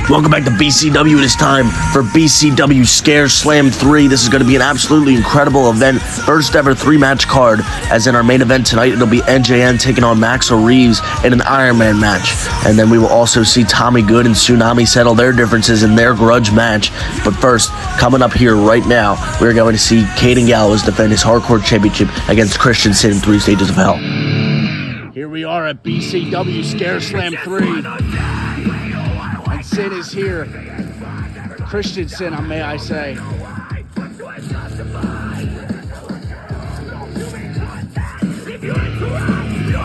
Welcome back to BCW. It is time for BCW ScareSlam 3. This is going to be an absolutely incredible event. First ever 3-match card. As in our main event tonight, it'll be NJN taking on Maxwell Reeves in an Iron Man match. And then we will also see Tommy Good and Tsunami settle their differences in their grudge match. But first, coming up here right now, we're going to see Caden Gallows defend his hardcore championship against Christian Synn in 3 Stages of Hell. Here we are at BCW ScareSlam 3. And Synn is here. Christian Synn, may I say.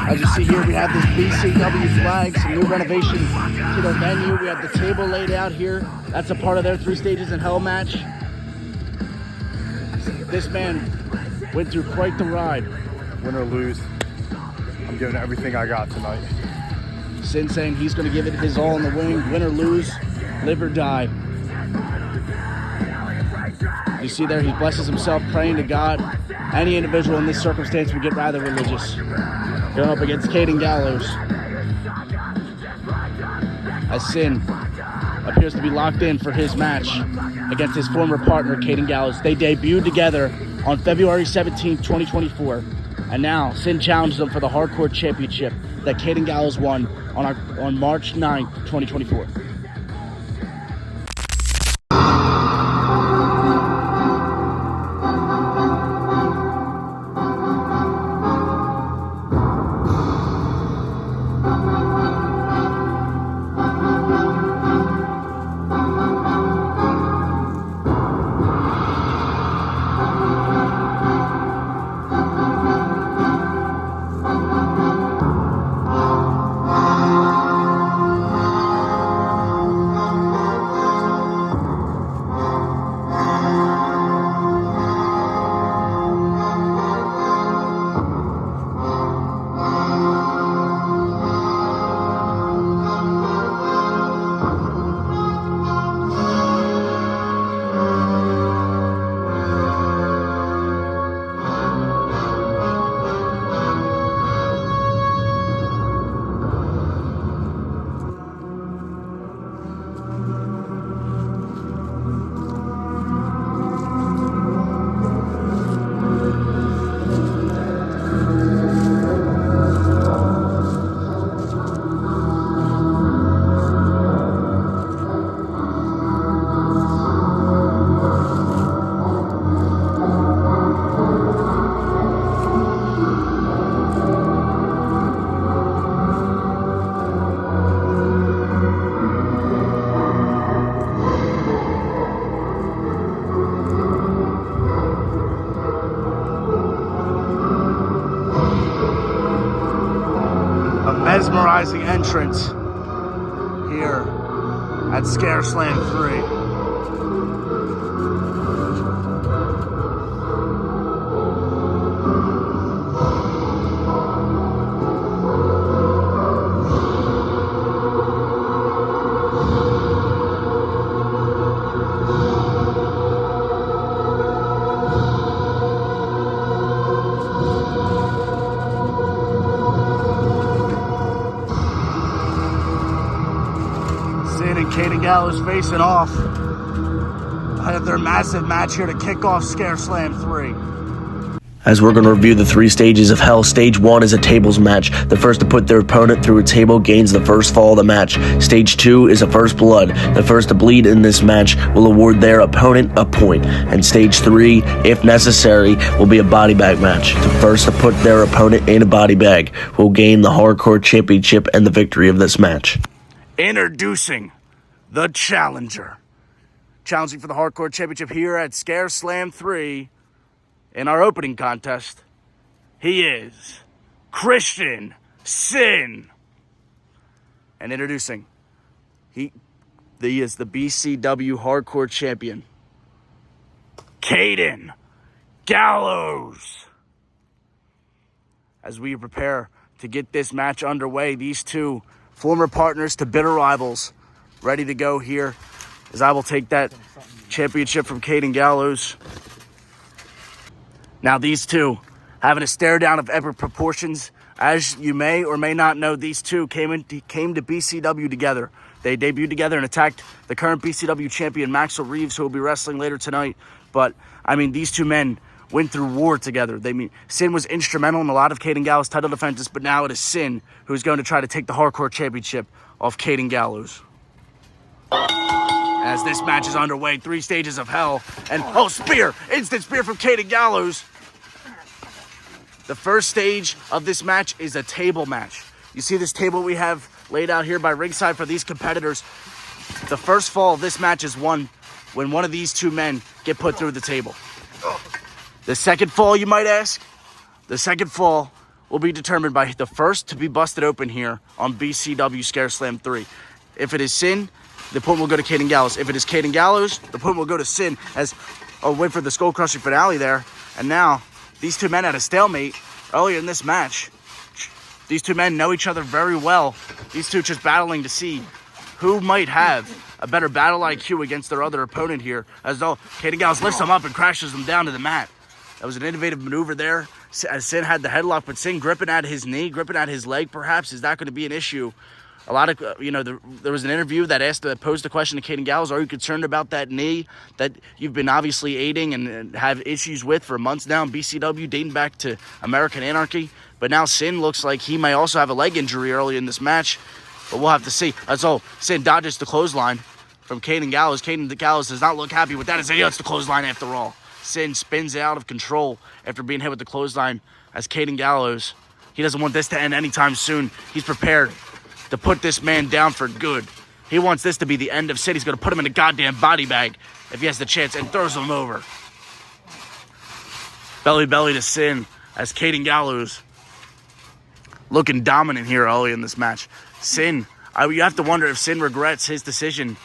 As you see here, we have this BCW flag, some new renovation to the venue. We have the table laid out here. That's a part of their 3 Stages in Hell match. This man went through quite the ride. Win or lose, I'm giving everything I got tonight. Synn saying he's going to give it his all in the win or lose, live or die. You see there, he blesses himself, praying to God. Any individual in this circumstance would get rather religious. Going up against Caden Gallows. As Synn appears to be locked in for his match against his former partner, Caden Gallows. They debuted together on February 17th, 2024. And now, Synn challenged them for the Hardcore Championship that Caden Gallows won on March 9th, 2024. Mesmerizing entrance here at ScareSlam 3. Synn and Caden Gallows facing off ahead of their massive match here to kick off ScareSlam 3. As we're going to review the 3 Stages of Hell, Stage 1 is a tables match. The first to put their opponent through a table gains the first fall of the match. Stage 2 is a first blood. The first to bleed in this match will award their opponent a point. And Stage 3, if necessary, will be a body bag match. The first to put their opponent in a body bag will gain the Hardcore Championship and the victory of this match. Introducing the challenger. Challenging for the Hardcore Championship here at ScareSlam 3 in our opening contest. He is Christian Synn. And introducing, he is the BCW Hardcore Champion, Caden Gallows. As we prepare to get this match underway, these two former partners to bitter rivals, ready to go here as I will take that championship from Caden Gallows. Now these two having a stare down of epic proportions. As you may or may not know, these two came to BCW together They debuted together and attacked the current BCW champion, Maxwell Reeves, who will be wrestling later tonight. But, I mean, these two men went through war together. Synn was instrumental in a lot of Caden Gallows' title defenses, but now it is Synn who's going to try to take the Hardcore Championship off Caden Gallows. As this match is underway, 3 stages of hell, and spear! Instant spear from Caden Gallows. The first stage of this match is a table match. You see this table we have laid out here by ringside for these competitors. The first fall of this match is won when one of these two men get put through the table. The second fall, you might ask? The second fall will be determined by the first to be busted open here on BCW ScareSlam 3. If it is Synn, the point will go to Caden Gallows. If it is Caden Gallows, the point will go to Synn as, wait for the skull-crushing finale there. And now, these two men had a stalemate earlier in this match. These two men know each other very well. These two just battling to see who might have a better battle IQ against their other opponent here. As though Caden Gallows lifts him up and crashes him down to the mat. That was an innovative maneuver there, as Synn had the headlock, but Synn gripping at his knee, gripping at his leg, perhaps. Is that going to be an issue? A lot of, there was an interview that posed the question to Caden Gallows, are you concerned about that knee that you've been obviously aiding and have issues with for months now in BCW, dating back to American Anarchy? But now Synn looks like he might also have a leg injury early in this match, but we'll have to see. That's all. Synn dodges the clothesline from Caden Gallows. Caden Gallows does not look happy with that. He said, it's the clothesline after all. Synn spins out of control after being hit with the clothesline as Caden Gallows. He doesn't want this to end anytime soon. He's prepared to put this man down for good. He wants this to be the end of Synn. He's going to put him in a goddamn body bag if he has the chance and throws him over. Belly to Synn as Caden Gallows looking dominant here early in this match. Synn, you have to wonder if Synn regrets his decision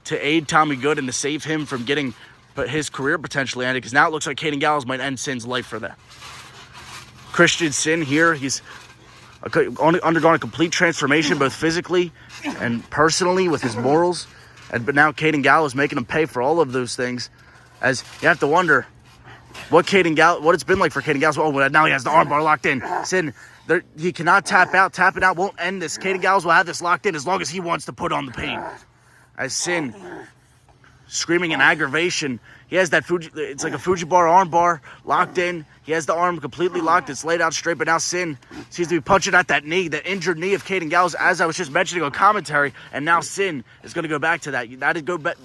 to aid Tommy Good and to save him from getting his career potentially ended, because now it looks like Caden Gallows might end Synn's life for that. Christian Synn here, he's undergone a complete transformation both physically and personally with his morals, but now Caden Gallows making him pay for all of those things, as you have to wonder what it's been like for Caden Gallows. Oh, now he has the armbar locked in. Synn, he cannot tap out. Tapping out won't end this. Caden Gallows will have this locked in as long as he wants to put on the pain. As Synn, screaming in aggravation, he has that it's like a Fujibar armbar locked in. He has the arm completely locked. It's laid out straight, but now Synn seems to be punching at that knee, the injured knee of Caden Gallows, as I was just mentioning on commentary, and now Synn is going to go back to that.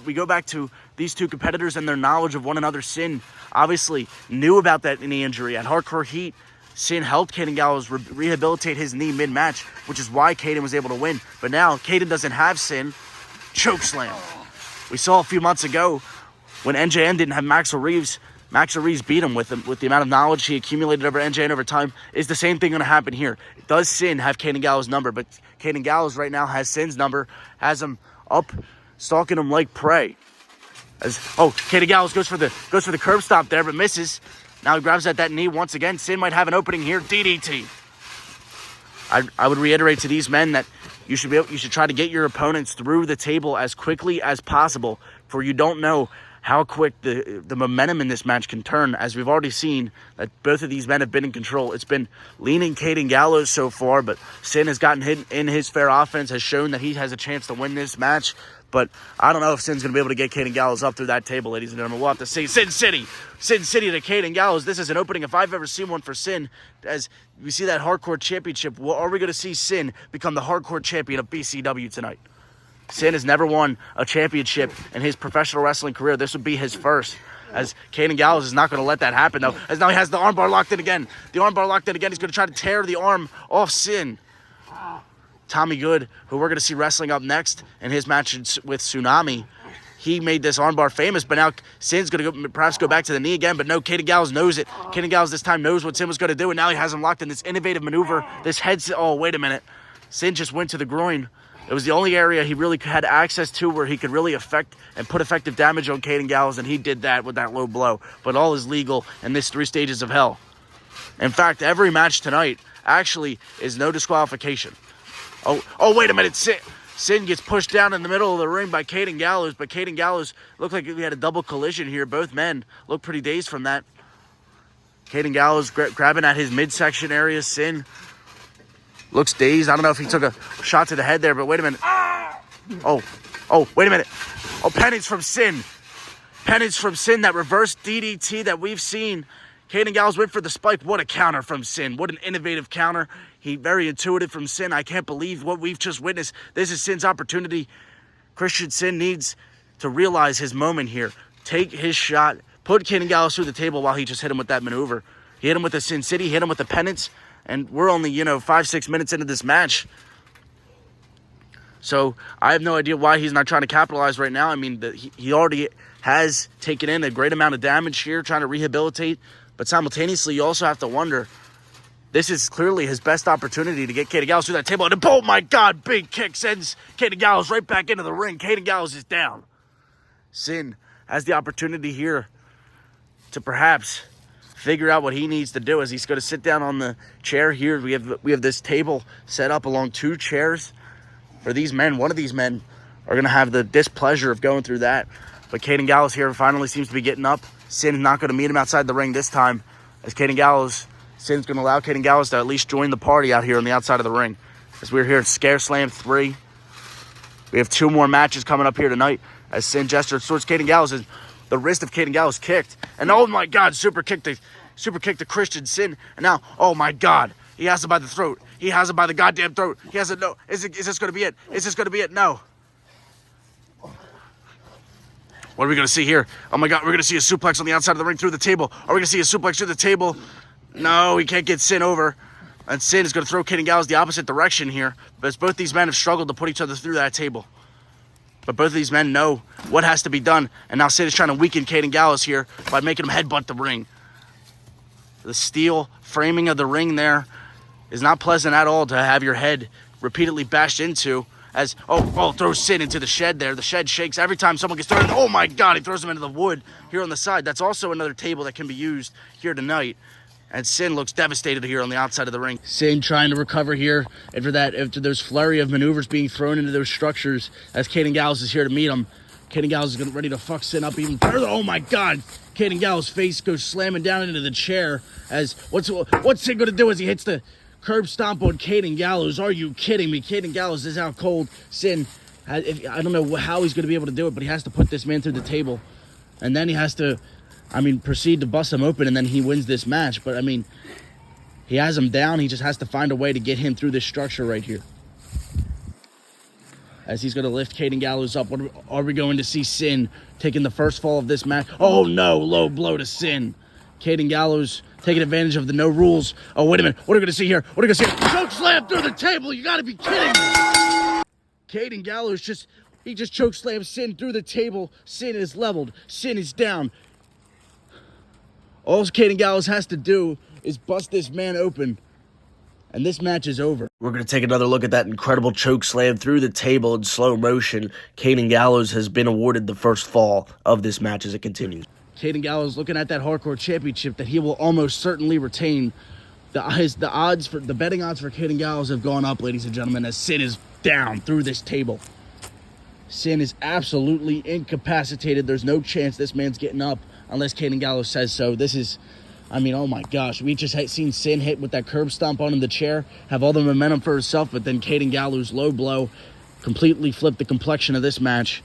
We go back to these two competitors and their knowledge of one another. Synn obviously knew about that knee injury. At Hardcore Heat, Synn helped Caden Gallows rehabilitate his knee mid-match, which is why Caden was able to win. But now Caden doesn't have Synn. Chokeslam. We saw a few months ago when NJN didn't have Maxwell Reeves. Maxwell Reeves beat him with the amount of knowledge he accumulated over NJN over time. Is the same thing going to happen here? Does Synn have Caden Gallows' number? But Caden Gallows right now has Synn's number, has him up, stalking him like prey. Caden Gallows goes for the curb stop there, but misses. Now he grabs at that knee once again. Synn might have an opening here. DDT. I would reiterate to these men that you should try to get your opponents through the table as quickly as possible, for you don't know how quick the momentum in this match can turn, as we've already seen that both of these men have been in control. It's been leaning Caden Gallows so far, but Synn has gotten hit in his fair offense, has shown that he has a chance to win this match. But I don't know if Synn's going to be able to get Caden Gallows up through that table, ladies and gentlemen. We'll have to see. Synn City to Caden Gallows. This is an opening if I've ever seen one for Synn. As we see that Hardcore Championship, are we going to see Synn become the Hardcore Champion of BCW tonight? Synn has never won a championship in his professional wrestling career. This would be his first. As Caden Gallows is not going to let that happen, though. As now he has the armbar locked in again. The armbar locked in again. He's going to try to tear the arm off Synn. Tommy Good, who we're going to see wrestling up next in his match with Tsunami, he made this armbar famous, but now Synn's going to perhaps go back to the knee again, but no, Caden Gallows knows it. Caden Gallows this time knows what Synn was going to do, and now he has him locked in this innovative maneuver, this headset. Oh, wait a minute. Synn just went to the groin. It was the only area he really had access to where he could really affect and put effective damage on Caden Gallows, and he did that with that low blow. But all is legal in this 3 stages of hell. In fact, every match tonight actually is no disqualification. Oh, wait a minute. Synn gets pushed down in the middle of the ring by Caden Gallows, but Caden Gallows looked like we had a double collision here. Both men look pretty dazed from that. Caden Gallows grabbing at his midsection area. Synn looks dazed. I don't know if he took a shot to the head there, but wait a minute. Oh, wait a minute. Oh, penance from Synn. Penance from Synn, that reverse DDT that we've seen. Caden Gallows went for the spike. What a counter from Synn. What an innovative counter. Very intuitive from Synn. I can't believe what we've just witnessed. This is Synn's opportunity. Christian Synn needs to realize his moment here. Take his shot. Put Caden Gallows through the table while he just hit him with that maneuver. He hit him with the Sin City, hit him with the penance, and we're only, 5-6 minutes into this match. So I have no idea why he's not trying to capitalize right now. I mean, he already has taken in a great amount of damage here, trying to rehabilitate. But simultaneously, you also have to wonder, this is clearly his best opportunity to get Caden Gallows through that table. And oh my God, big kick sends Caden Gallows right back into the ring. Caden Gallows is down. Synn has the opportunity here to perhaps figure out what he needs to do as he's going to sit down on the chair here. We have this table set up along 2 chairs for these men. One of these men are going to have the displeasure of going through that. But Caden Gallows here finally seems to be getting up. Synn is not going to meet him outside the ring this time, as Synn's going to allow Caden Gallows to at least join the party out here on the outside of the ring. As we're here at ScareSlam 3. We have 2 more matches coming up here tonight as Synn gestures towards Caden Gallows. And the wrist of Caden Gallows kicked. And oh my God, super kick to Christian Synn. And now, oh my God, he has him by the throat. He has him by the goddamn throat. He has it. No. Is this going to be it? Is this going to be it? No. What are we going to see here? Oh my God, we're going to see a suplex on the outside of the ring through the table. Are we going to see a suplex through the table? No, he can't get Synn over. And Synn is going to throw Caden Gallows the opposite direction here. But as both these men have struggled to put each other through that table. But both of these men know what has to be done. And now Synn is trying to weaken Caden Gallows here by making him headbutt the ring. The steel framing of the ring there is not pleasant at all to have your head repeatedly bashed into. As, throws Synn into the shed there. The shed shakes every time someone gets thrown. Oh my God, he throws him into the wood here on the side. That's also another table that can be used here tonight. And Synn looks devastated here on the outside of the ring. Synn trying to recover here after those flurry of maneuvers being thrown into those structures as Caden Gallows is here to meet him. Caden Gallows is ready to fuck Synn up even further. Oh my God. Caden Gallows' face goes slamming down into the chair as what's Synn going to do as he hits the curb stomp on Caden Gallows? Are you kidding me? Caden Gallows is out cold. Synn, I don't know how he's going to be able to do it, but he has to put this man through the table. And then he has to, proceed to bust him open, and then he wins this match. But, he has him down. He just has to find a way to get him through this structure right here. As he's going to lift Caden Gallows up. Are we going to see Synn taking the first fall of this match? Oh, no. Low blow to Synn. Caden Gallows taking advantage of the no rules. Oh, wait a minute. What are we going to see here? Choke slam through the table. You got to be kidding me. Caden Gallows just choke slams Synn through the table. Synn is leveled. Synn is down. All Caden Gallows has to do is bust this man open, and this match is over. We're going to take another look at that incredible choke slam through the table in slow motion. Caden Gallows has been awarded the first fall of this match as it continues. Caden Gallows looking at that hardcore championship that he will almost certainly retain. The betting odds for Caden Gallows have gone up, ladies and gentlemen, as Synn is down through this table. Synn is absolutely incapacitated. There's no chance this man's getting up unless Caden Gallows says so. This is, oh my gosh. We just seen Synn hit with that curb stomp on the chair, have all the momentum for herself, but then Caden Gallows' low blow completely flipped the complexion of this match.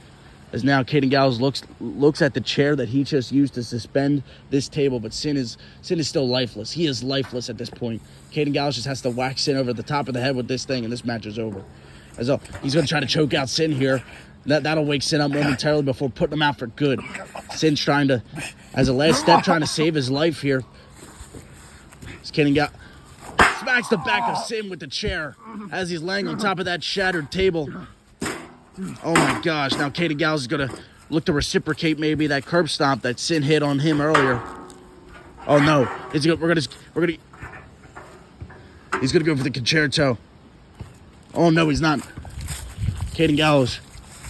As now Caden Gallows looks at the chair that he just used to suspend this table, but Synn is still lifeless. He is lifeless at this point. Caden Gallows just has to whack Synn over the top of the head with this thing, and this match is over. He's going to try to choke out Synn here. That'll wake Synn up momentarily before putting him out for good. Synn's trying to, as a last step, trying to save his life here. Caden Gallows smacks the back of Synn with the chair as he's laying on top of that shattered table. Oh my gosh, now Caden Gallows is going to look to reciprocate maybe that curb stomp that Synn hit on him earlier. Oh no, he's going to go for the concerto. Oh no, he's not. Caden Gallows,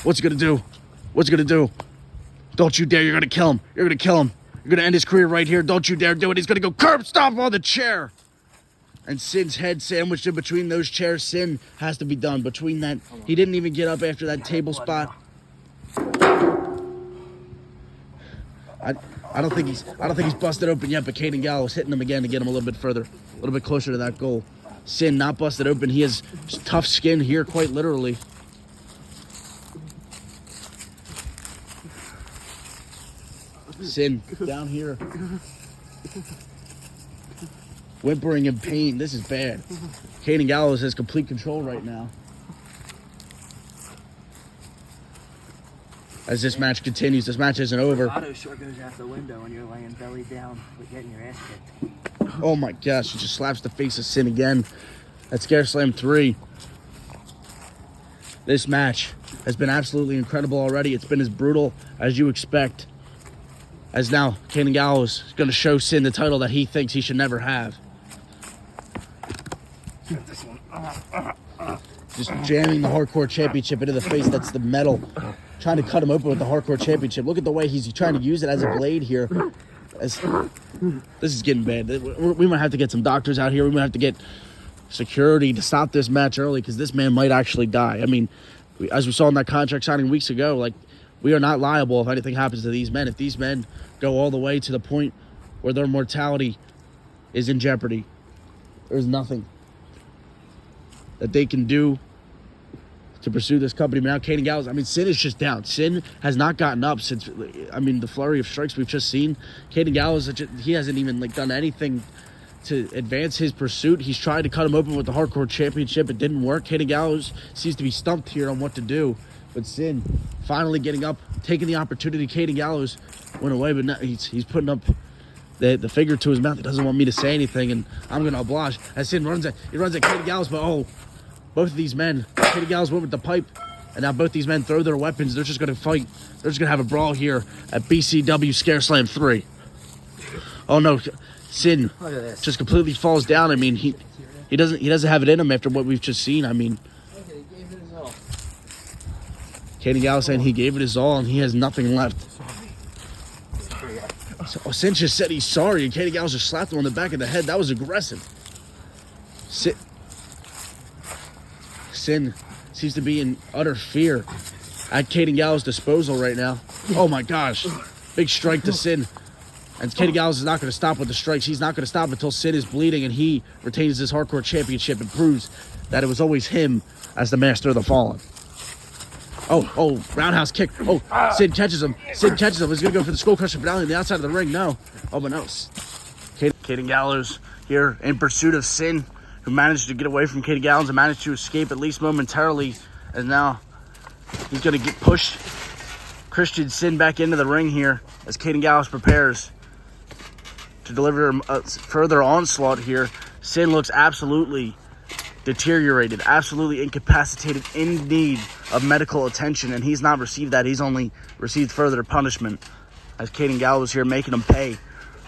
what's he going to do? Don't you dare, you're going to kill him. You're going to end his career right here. Don't you dare do it. He's going to go curb stomp on the chair. And Synn's head sandwiched in between those chairs. Synn has to be done. Between that, he didn't even get up after that table spot. I don't think he's busted open yet, but Caden Gallows hitting him again to get him a little bit further, a little bit closer to that goal. Synn not busted open. He has tough skin here, quite literally. Synn down here. Whimpering in pain. This is bad. Caden Gallows has complete control right now. As this match continues, this match isn't over. Auto sure goes out the window when you're laying belly down with getting your ass kicked. Oh my gosh, he just slaps the face of Synn again. At ScareSlam 3. This match has been absolutely incredible already. It's been as brutal as you expect. As now, Caden Gallows is going to show Synn the title that he thinks he should never have. Just jamming the Hardcore Championship into the face. That's the metal. Trying to cut him open with the Hardcore Championship. Look at the way he's trying to use it as a blade here. This is getting bad. We might have to get some doctors out here. We might have to get security to stop this match early because this man might actually die. I mean, as we saw in that contract signing weeks ago, like, we are not liable if anything happens to these men. If these men go all the way to the point where their mortality is in jeopardy, there's nothing that they can do to pursue this company. Now, Caden Gallows, I mean, Synn is just down. Synn has not gotten up since, I mean, the flurry of strikes we've just seen. Caden Gallows, he hasn't even, like, done anything to advance his pursuit. He's tried to cut him open with the Hardcore Championship. It didn't work. Caden Gallows seems to be stumped here on what to do. But Synn finally getting up, taking the opportunity. Caden Gallows went away, but now he's putting up the finger to his mouth. He doesn't want me to say anything, and I'm going to oblige. As Synn runs at Caden Gallows, but both of these men, Caden Gallows went with the pipe, and now both these men throw their weapons. They're just going to fight. They're just going to have a brawl here at BCW ScareSlam 3. Oh no, Synn just completely falls down. I mean, he doesn't have it in him after what we've just seen. I mean, Caden Gallows saying he gave it his all and he has nothing left. So, Synn just said he's sorry, and Caden Gallows just slapped him on the back of the head. That was aggressive. Synn seems to be in utter fear at Caden Gallows' disposal right now. Oh my gosh. Big strike to Synn. And Caden Gallows is not going to stop with the strikes. He's not going to stop until Synn is bleeding and he retains his Hardcore Championship and proves that it was always him as the master of the fallen. Oh, roundhouse kick. Oh, Synn catches him. He's going to go for the Skull Crusher finale on the outside of the ring. No. Oh, but no. Caden Gallows here in pursuit of Synn, who managed to get away from Caden Gallows and managed to escape at least momentarily. And now he's going to get pushed Christian Synn back into the ring here as Caden Gallows prepares to deliver a further onslaught here. Synn looks absolutely deteriorated, absolutely incapacitated, in need of medical attention, and he's not received that. He's only received further punishment as Caden Gallows here making him pay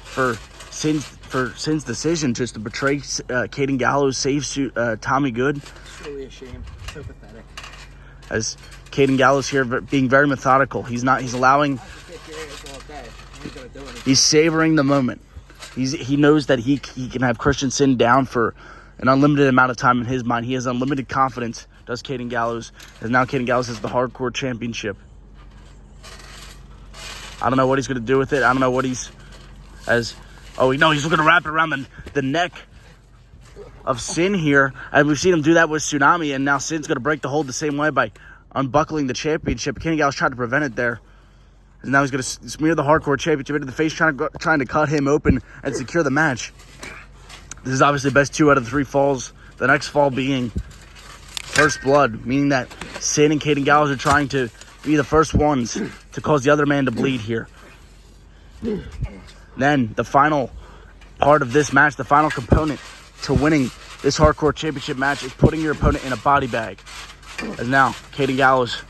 for Synn's decision just to betray Caden Gallows, save Tommy Good. It's really a shame. So pathetic. As Caden Gallows here being very methodical. He's allowing, he's savoring the moment. He knows that he can have Christian Synn down for an unlimited amount of time in his mind. He has unlimited confidence, does Caden Gallows, as now Caden Gallows has the Hardcore Championship. I don't know what he's going to do with it. I don't know what he's going to wrap it around the neck of Synn here. And we've seen him do that with Tsunami, and now Synn's going to break the hold the same way by unbuckling the championship. Caden Gallows tried to prevent it there. And now he's going to smear the Hardcore Championship into the face, trying to cut him open and secure the match. This is obviously best 2 out of 3 falls. The next fall being first blood, meaning that Synn and Caden Gallows are trying to be the first ones to cause the other man to bleed here. Then the final part of this match, the final component to winning this Hardcore Championship match, is putting your opponent in a body bag. As now Caden Gallows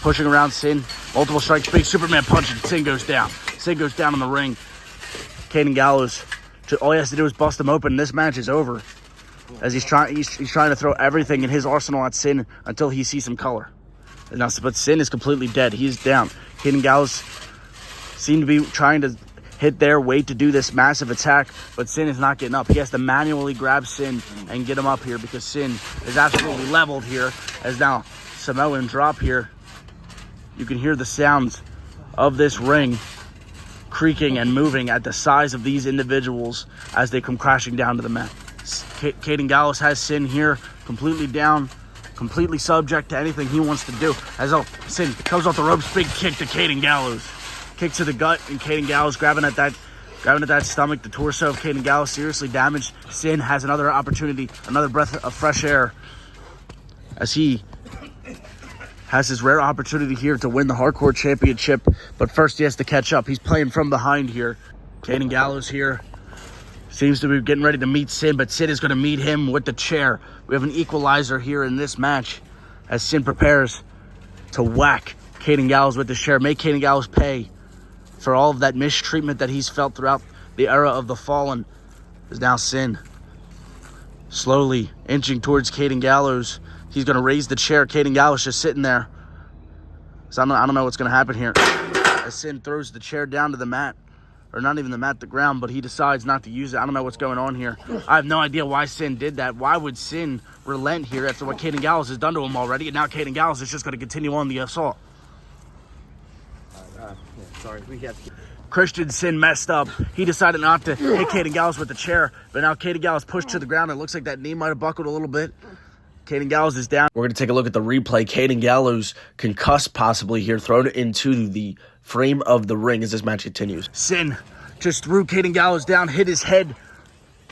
pushing around Synn, multiple strikes, big Superman punch, and Synn goes down. Synn goes down in the ring. Caden Gallows, all he has to do is bust him open, and this match is over. As he's trying to throw everything in his arsenal at Synn until he sees some color. And now, but Synn is completely dead. He's down. Caden Gallows seem to be trying to hit their weight to do this massive attack, but Synn is not getting up. He has to manually grab Synn and get him up here because Synn is absolutely leveled here. As now Samoan drop here. You can hear the sounds of this ring creaking and moving at the size of these individuals as they come crashing down to the mat. Caden Gallows has Synn here completely down, completely subject to anything he wants to do. As Synn comes off the ropes, big kick to Caden Gallows. Kick to the gut, and Caden Gallows grabbing at that stomach. The torso of Caden Gallows seriously damaged. Synn has another opportunity, another breath of fresh air, as he has his rare opportunity here to win the Hardcore Championship. But first he has to catch up. He's playing from behind here. Caden Gallows here seems to be getting ready to meet Synn, but Synn is going to meet him with the chair. We have an equalizer here in this match as Synn prepares to whack Caden Gallows with the chair, make Caden Gallows pay for all of that mistreatment that he's felt throughout the era of the Fallen. Is now Synn slowly inching towards Caden Gallows. He's going to raise the chair. Caden Gallows just sitting there. So I don't know what's going to happen here. As Synn throws the chair down to the mat, or not even the mat, the ground, but he decides not to use it. I don't know what's going on here. I have no idea why Synn did that. Why would Synn relent here after what Caden Gallows has done to him already? And now Caden Gallows is just going to continue on the assault. Sorry, we have to... Christian Synn messed up. He decided not to hit Caden Gallows with the chair, but now Caden Gallows pushed to the ground. It looks like that knee might have buckled a little bit. Caden Gallows is down. We're going to take a look at the replay. Caden Gallows concussed possibly here, thrown into the frame of the ring as this match continues. Synn just threw Caden Gallows down, hit his head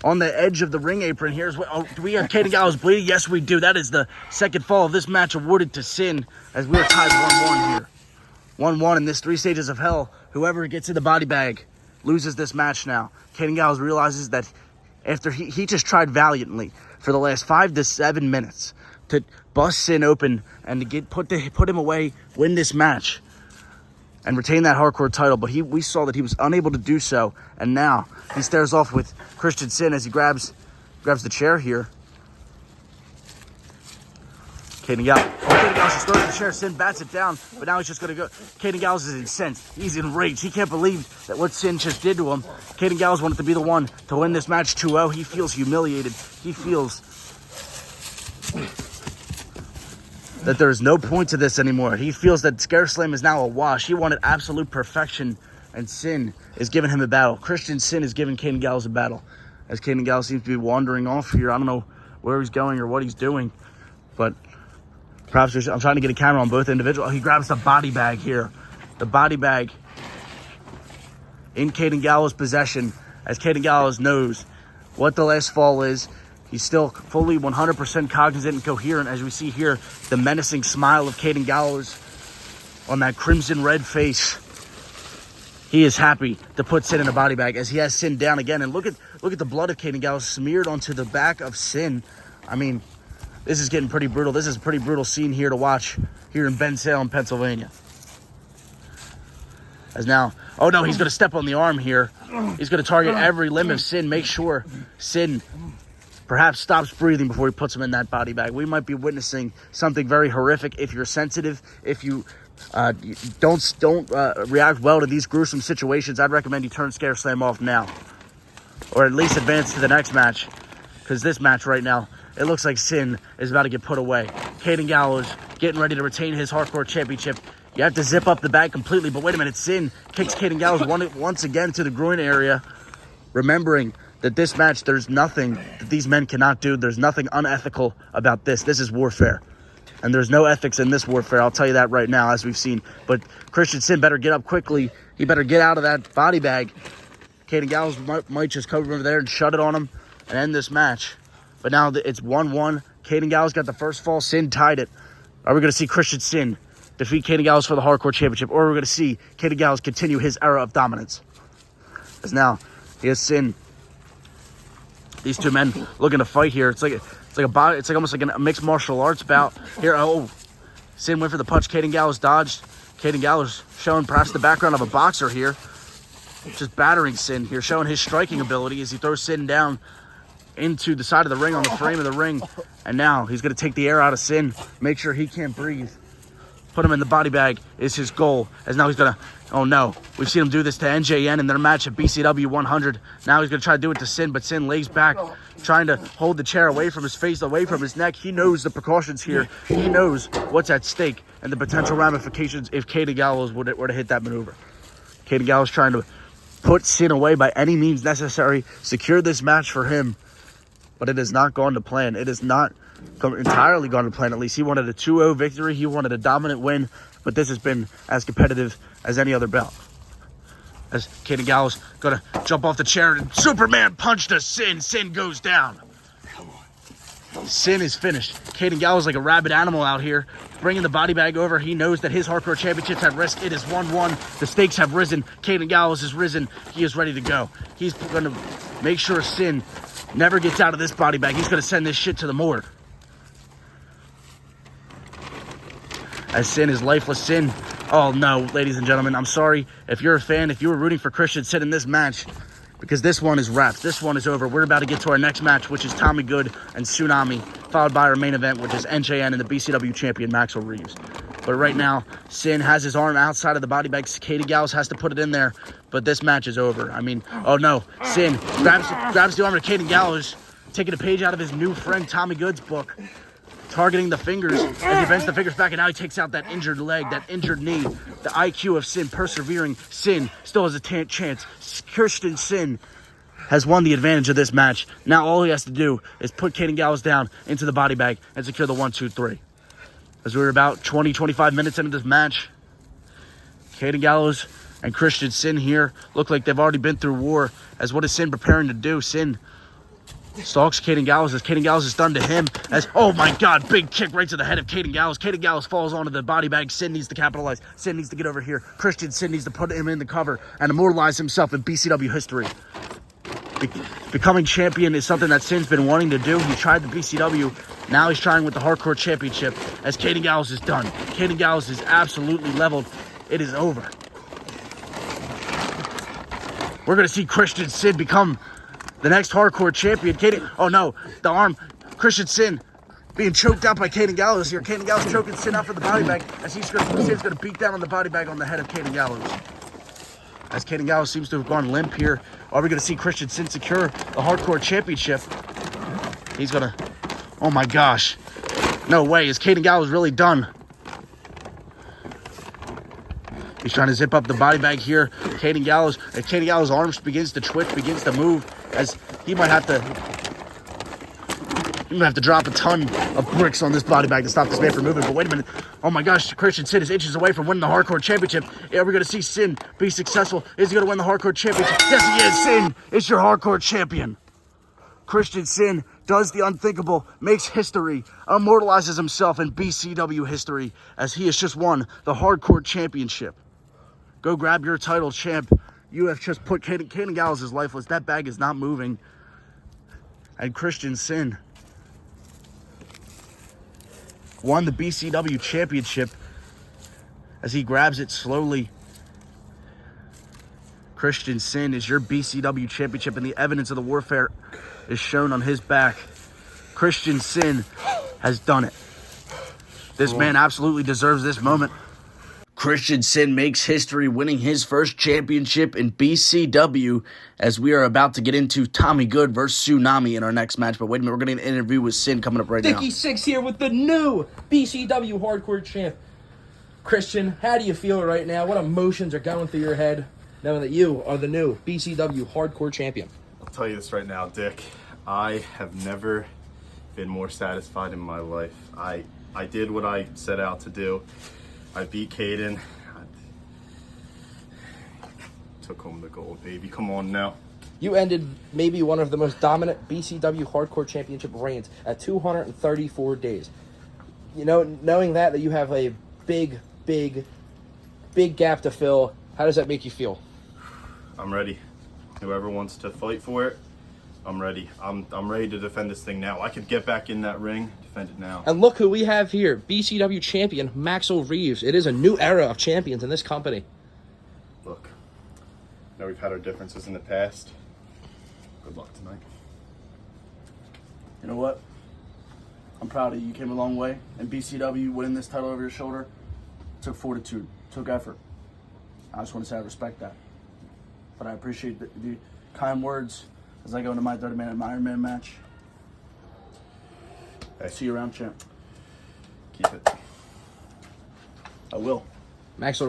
on the edge of the ring apron. Here's what, do we have Caden Gallows bleeding? Yes, we do. That is the second fall of this match awarded to Synn as we are tied 1-1 here. 1-1 in this 3 stages of hell. Whoever gets in the body bag loses this match now. Caden Gallows realizes that after he just tried valiantly for the last 5 to 7 minutes to bust Synn open and to put him away, win this match, and retain that hardcore title, but we saw that he was unable to do so, and now he stares off with Christian Synn as he grabs the chair here. Caden Gallows just throws the chair. Synn bats it down, but now he's just going to go. Caden Gallows is incensed. He's enraged. He can't believe that what Synn just did to him. Caden Gallows wanted to be the one to win this match 2-0. He feels humiliated. He feels that there is no point to this anymore. He feels that ScareSlam is now a wash. He wanted absolute perfection, and Synn is giving him a battle. Christian Synn is giving Caden Gallows a battle, as Caden Gallows seems to be wandering off here. I don't know where he's going or what he's doing, but perhaps I'm trying to get a camera on both individuals. He grabs the body bag here. The body bag in Caden Gallows' possession, as Caden Gallows knows what the last fall is. He's still fully 100% cognizant and coherent, as we see here the menacing smile of Caden Gallows on that crimson red face. He is happy to put Synn in a body bag as he has Synn down again. And look at the blood of Caden Gallows smeared onto the back of Synn. I mean, this is getting pretty brutal. This is a pretty brutal scene here to watch here in Bensalem, Pennsylvania. As now, oh no, he's going to step on the arm here. He's going to target every limb of Synn, make sure Synn perhaps stops breathing before he puts him in that body bag. We might be witnessing something very horrific. If you're sensitive, if you don't react well to these gruesome situations, I'd recommend you turn ScareSlam off now, or at least advance to the next match, because this match right now, it looks like Synn is about to get put away. Caden Gallows getting ready to retain his hardcore championship. You have to zip up the bag completely, but wait a minute, Synn kicks Caden Gallows once again to the groin area, remembering that this match, there's nothing that these men cannot do. There's nothing unethical about this. This is warfare. And there's no ethics in this warfare. I'll tell you that right now, as we've seen. But Christian Synn better get up quickly. He better get out of that body bag. Caden Gallows might just come over there and shut it on him and end this match. But now it's 1-1. Caden Gallows got the first fall. Synn tied it. Are we going to see Christian Synn defeat Caden Gallows for the Hardcore Championship? Or are we going to see Caden Gallows continue his era of dominance? As now, he has Synn. These two men looking to fight here. It's almost like a mixed martial arts bout here. Oh, Synn went for the punch. Caden Gallows dodged. Caden Gallows showing perhaps the background of a boxer here, just battering Synn here, showing his striking ability as he throws Synn down into the side of the ring, on the frame of the ring. And now he's going to take the air out of Synn, make sure he can't breathe. Put him in the body bag is his goal. As now he's going to, oh no, we've seen him do this to NJN in their match at BCW 100. Now he's going to try to do it to Synn, but Synn lays back, trying to hold the chair away from his face, away from his neck. He knows the precautions here. He knows what's at stake and the potential ramifications if Caden Gallows were to hit that maneuver. Caden Gallows trying to put Synn away by any means necessary, secure this match for him, but it has not gone to plan. It has not entirely gone to plan, at least. He wanted a 2-0 victory. He wanted a dominant win, but this has been as competitive as any other bout. As Caden Gallows gonna jump off the chair and Superman punch to Synn. Synn goes down. Synn is finished. Caden Gallows like a rabid animal out here, bringing the body bag over. He knows that his hardcore championship's at risk. It is 1-1. The stakes have risen. Caden Gallows is risen. He is ready to go. He's going to make sure Synn never gets out of this body bag. He's going to send this shit to the morgue. As Synn is lifeless. Synn, oh no, ladies and gentlemen, I'm sorry. If you're a fan, if you were rooting for Christian Synn in this match, because this one is wrapped. This one is over. We're about to get to our next match, which is Tommy Good and Tsunami, followed by our main event, which is NJN and the BCW champion, Maxwell Reeves. But right now, Synn has his arm outside of the body bag. Caden Gallows has to put it in there, but this match is over. I mean, oh no. Synn grabs the arm of Caden Gallows, taking a page out of his new friend Tommy Good's book, targeting the fingers as he bends the fingers back, and now he takes out that injured leg, that injured knee. The IQ of Synn persevering. Synn still has a chance. Christian Synn has won the advantage of this match. Now all he has to do is put Caden Gallows down into the body bag and secure the 1-2-3. As we're about 20-25 minutes into this match, Caden Gallows and Christian Synn here look like they've already been through war. As what is Synn preparing to do? Synn stalks Caden Gallows as Caden Gallows is done to him. As, oh my God, big kick right to the head of Caden Gallows. Caden Gallows falls onto the body bag. Synn needs to capitalize. Synn needs to get over here. Christian Synn needs to put him in the cover and immortalize himself in BCW history. Becoming champion is something that Synn's been wanting to do. He tried the BCW. Now he's trying with the Hardcore Championship as Caden Gallows is done. Caden Gallows is absolutely leveled. It is over. We're going to see Christian Synn become the next Hardcore Champion. Caden, oh no, the arm. Christian Synn being choked out by Caden Gallows here. Caden Gallows choking Synn out for the body bag as Synn's going to beat down on the body bag on the head of Caden Gallows. As Caden Gallows seems to have gone limp here. Are we going to see Christian Synn secure the Hardcore Championship? He's going to, oh my gosh. No way, is Caden Gallows really done? He's trying to zip up the body bag here. Caden Gallows' arms begins to twitch, begins to move, as he might have to drop a ton of bricks on this body bag to stop this man from moving. But wait a minute. Oh my gosh, Christian Synn is inches away from winning the Hardcore Championship. Yeah, we're going to see Synn be successful. Is he going to win the Hardcore Championship? Yes, he is. Synn is your Hardcore Champion. Christian Synn does the unthinkable, makes history, immortalizes himself in BCW history as he has just won the Hardcore Championship. Go grab your title, champ. You have just put Caden Gallows is lifeless. That bag is not moving. And Christian Synn won the BCW Championship as he grabs it slowly. Christian Synn is your BCW Championship, and the evidence of the warfare is shown on his back. Christian Synn has done it. This man absolutely deserves this moment. Christian Synn makes history, winning his first championship in BCW, as we are about to get into Tommy Good versus Tsunami in our next match. But wait a minute, we're getting an interview with Synn coming up right now. Dickie Six here with the new BCW Hardcore Champ. Christian, how do you feel right now? What emotions are going through your head knowing that you are the new BCW Hardcore Champion? I'll tell you this right now, Dick. I have never been more satisfied in my life. I did what I set out to do. I beat Caden. Took home the gold, baby. Come on now. You ended maybe one of the most dominant BCW Hardcore Championship reigns at 234 days. You know, knowing that you have a big gap to fill, how does that make you feel? I'm ready. Whoever wants to fight for it, I'm ready. I'm ready to defend this thing now. I could get back in that ring, defend it now. And look who we have here, BCW champion Maxwell Reeves. It is a new era of champions in this company. Look, I know we've had our differences in the past. Good luck tonight. You know what? I'm proud of you. You came a long way. In BCW, winning this title over your shoulder took fortitude, took effort. I just want to say I respect that. But I appreciate the kind words as I go into my 30-minute Iron Man match. Hey. See you around, champ. Keep it. I will. Maxwell